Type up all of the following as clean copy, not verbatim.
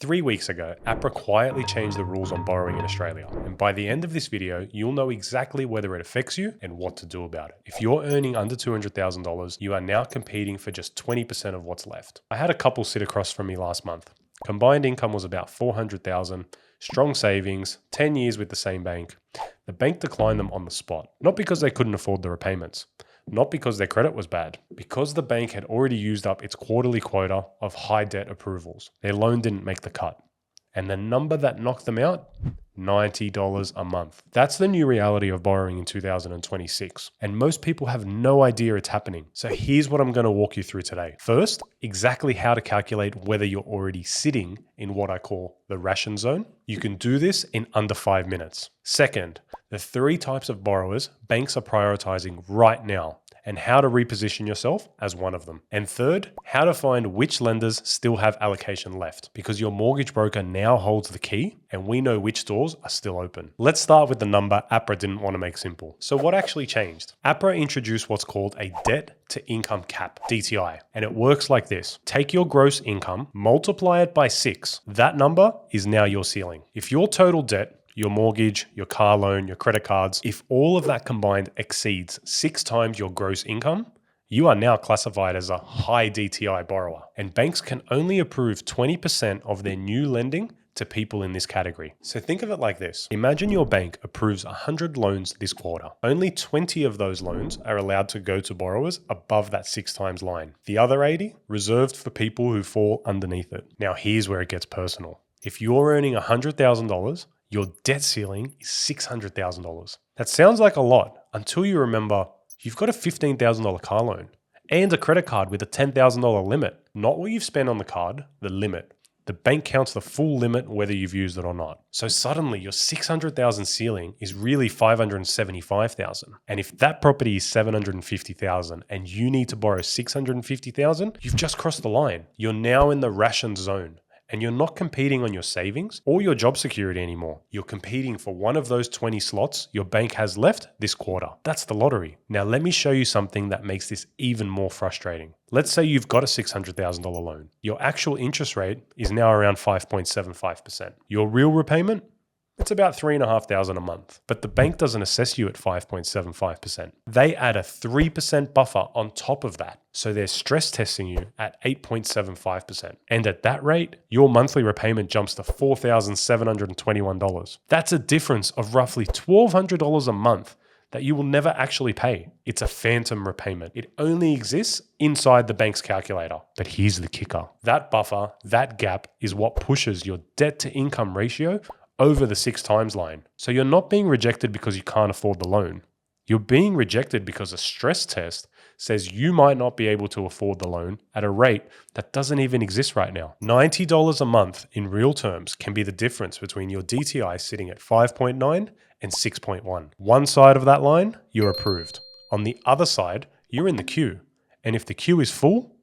3 weeks ago, APRA quietly changed the rules on borrowing in Australia, and by the end of this video, you'll know exactly whether it affects you and what to do about it. If you're earning under $200,000, you are now competing for just 20% of what's left. I had a couple sit across from me last month. Combined income was about $400,000, strong savings, 10 years with the same bank. The bank declined them on the spot, not because they couldn't afford the repayments, not because their credit was bad, because the bank had already used up its quarterly quota of high debt approvals. Their loan didn't make the cut. And the number that knocked them out? $90 a month. That's the new reality of borrowing in 2026. And most people have no idea it's happening. So here's what I'm going to walk you through today. First, exactly how to calculate whether you're already sitting in what I call the ration zone. You can do this in under 5 minutes. Second, the 3 types of borrowers banks are prioritizing right now, and how to reposition yourself as one of them. And third, how to find which lenders still have allocation left, because your mortgage broker now holds the key and we know which doors are still open. Let's start with the number APRA didn't want to make simple. So what actually changed? APRA introduced what's called a debt to income cap DTI, and it works like this. Take your gross income, multiply it by 6. That number is now your ceiling. If your total debt, your mortgage, your car loan, your credit cards, if all of that combined exceeds 6 times your gross income, you are now classified as a high DTI borrower. And banks can only approve 20% of their new lending to people in this category. So think of it like this. Imagine your bank approves 100 loans this quarter. Only 20 of those loans are allowed to go to borrowers above that 6 times line. The other 80 reserved for people who fall underneath it. Now here's where it gets personal. If you're earning $100,000, your debt ceiling is $600,000. That sounds like a lot until you remember you've got a $15,000 car loan and a credit card with a $10,000 limit. Not what you've spent on the card, the limit. The bank counts the full limit whether you've used it or not. So suddenly your $600,000 ceiling is really $575,000. And if that property is $750,000 and you need to borrow $650,000, you've just crossed the line. You're now in the ration zone. And you're not competing on your savings or your job security anymore. You're competing for one of those 20 slots your bank has left this quarter. That's the lottery. Now let me show you something that makes this even more frustrating. Let's say you've got a $600,000 loan. Your actual interest rate is now around 5.75%. Your real repayment? It's about $3,500 a month, but the bank doesn't assess you at 5.75%. They add a 3% buffer on top of that. So they're stress testing you at 8.75%. And at that rate, your monthly repayment jumps to $4,721. That's a difference of roughly $1,200 a month that you will never actually pay. It's a phantom repayment. It only exists inside the bank's calculator. But here's the kicker. That buffer, that gap is what pushes your debt to income ratio over the 6 times line. So you're not being rejected because you can't afford the loan. You're being rejected because a stress test says you might not be able to afford the loan at a rate that doesn't even exist right now. $90 a month in real terms can be the difference between your DTI sitting at 5.9 and 6.1. One side of that line, you're approved. On the other side, you're in the queue. And if the queue is full,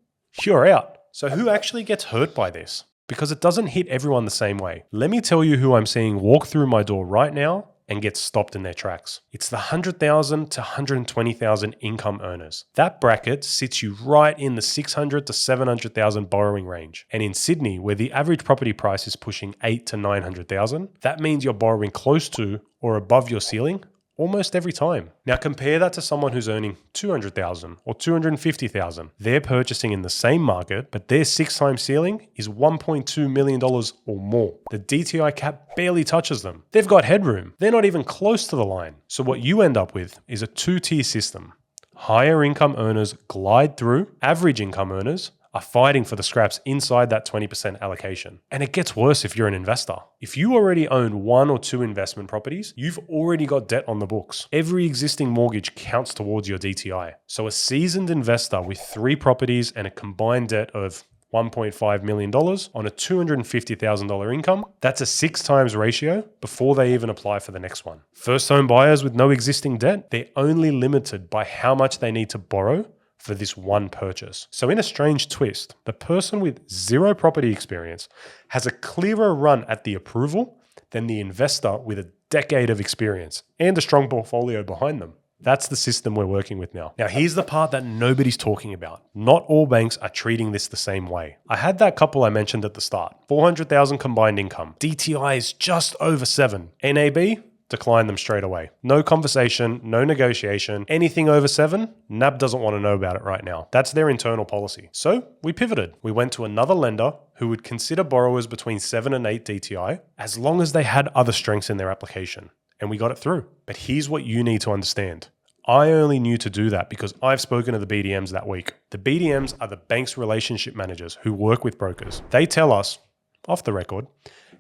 you're out. So who actually gets hurt by this? Because it doesn't hit everyone the same way. Let me tell you who I'm seeing walk through my door right now and get stopped in their tracks. It's the 100,000 to 120,000 income earners. That bracket sits you right in the 600 to 700,000 borrowing range. And in Sydney, where the average property price is pushing 8 to 900,000, that means you're borrowing close to or above your ceiling almost every time. Now compare that to someone who's earning $200,000 or $250,000. They're purchasing in the same market, but their 6 times ceiling is $1.2 million or more. The DTI cap barely touches them. They've got headroom. They're not even close to the line. So what you end up with is a 2-tier system. Higher income earners glide through, average income earners are fighting for the scraps inside that 20% allocation. And it gets worse if you're an investor. If you already own 1 or 2 investment properties, you've already got debt on the books. Every existing mortgage counts towards your DTI. So a seasoned investor with 3 properties and a combined debt of $1.5 million on a $250,000 income, that's a 6 times ratio before they even apply for the next one. First home buyers with no existing debt, they're only limited by how much they need to borrow for this one purchase. So in a strange twist, the person with 0 property experience has a clearer run at the approval than the investor with a decade of experience and a strong portfolio behind them. That's the system we're working with now. Now, here's the part that nobody's talking about. Not all banks are treating this the same way. I had that couple I mentioned at the start. 400,000 combined income. DTI is just over 7. NAB? Decline them straight away. No conversation, no negotiation. Anything over 7, NAB doesn't want to know about it right now. That's their internal policy. So we pivoted. We went to another lender who would consider borrowers between 7 and 8 DTI as long as they had other strengths in their application. And we got it through. But here's what you need to understand. I only knew to do that because I've spoken to the BDMs that week. The BDMs are the bank's relationship managers who work with brokers. They tell us, off the record,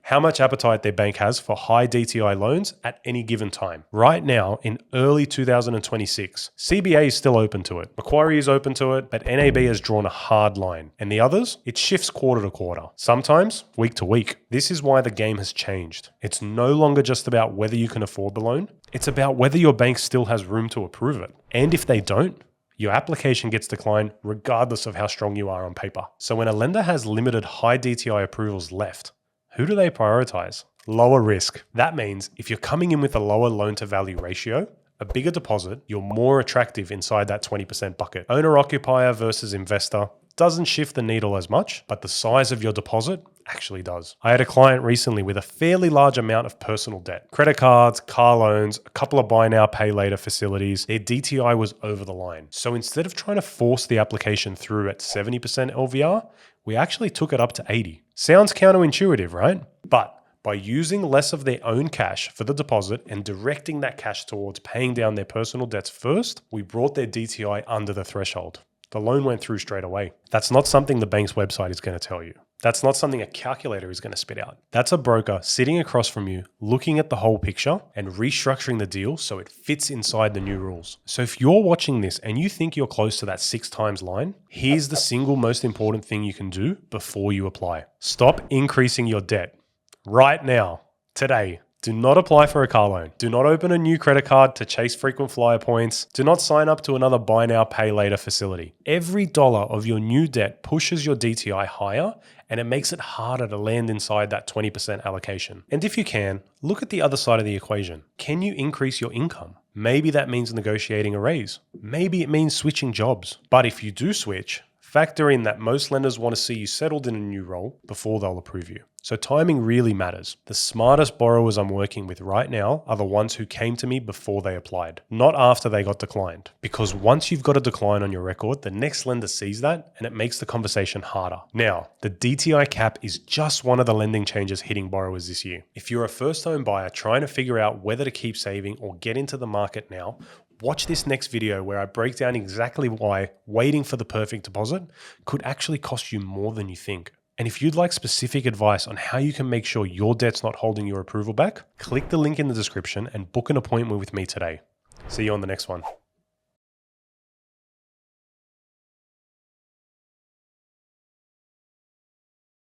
how much appetite their bank has for high DTI loans at any given time. Right now, in early 2026, CBA is still open to it. Macquarie is open to it, but NAB has drawn a hard line. And the others? It shifts quarter to quarter, sometimes week to week. This is why the game has changed. It's no longer just about whether you can afford the loan. It's about whether your bank still has room to approve it. And if they don't, your application gets declined regardless of how strong you are on paper. So when a lender has limited high DTI approvals left, who do they prioritize? Lower risk. That means if you're coming in with a lower loan to value ratio, a bigger deposit, you're more attractive inside that 20% bucket. Owner occupier versus investor doesn't shift the needle as much, but the size of your deposit actually does. I had a client recently with a fairly large amount of personal debt. Credit cards, car loans, a couple of buy now, pay later facilities. Their DTI was over the line. So instead of trying to force the application through at 70% LVR, we actually took it up to 80. Sounds counterintuitive, right? But by using less of their own cash for the deposit and directing that cash towards paying down their personal debts first, we brought their DTI under the threshold. The loan went through straight away. That's not something the bank's website is going to tell you. That's not something a calculator is going to spit out. That's a broker sitting across from you, looking at the whole picture and restructuring the deal so it fits inside the new rules. So if you're watching this and you think you're close to that 6 times line, here's the single most important thing you can do before you apply. Stop increasing your debt right now, today. Do not apply for a car loan. Do not open a new credit card to chase frequent flyer points. Do not sign up to another buy now, pay later facility. Every dollar of your new debt pushes your DTI higher and it makes it harder to land inside that 20% allocation. And if you can, look at the other side of the equation. Can you increase your income? Maybe that means negotiating a raise. Maybe it means switching jobs. But if you do switch, factor in that most lenders want to see you settled in a new role before they'll approve you. So timing really matters. The smartest borrowers I'm working with right now are the ones who came to me before they applied, not after they got declined. Because once you've got a decline on your record, the next lender sees that and it makes the conversation harder. Now, the DTI cap is just one of the lending changes hitting borrowers this year. If you're a first-home buyer trying to figure out whether to keep saving or get into the market now, watch this next video where I break down exactly why waiting for the perfect deposit could actually cost you more than you think. And if you'd like specific advice on how you can make sure your debt's not holding your approval back, click the link in the description and book an appointment with me today. See you on the next one.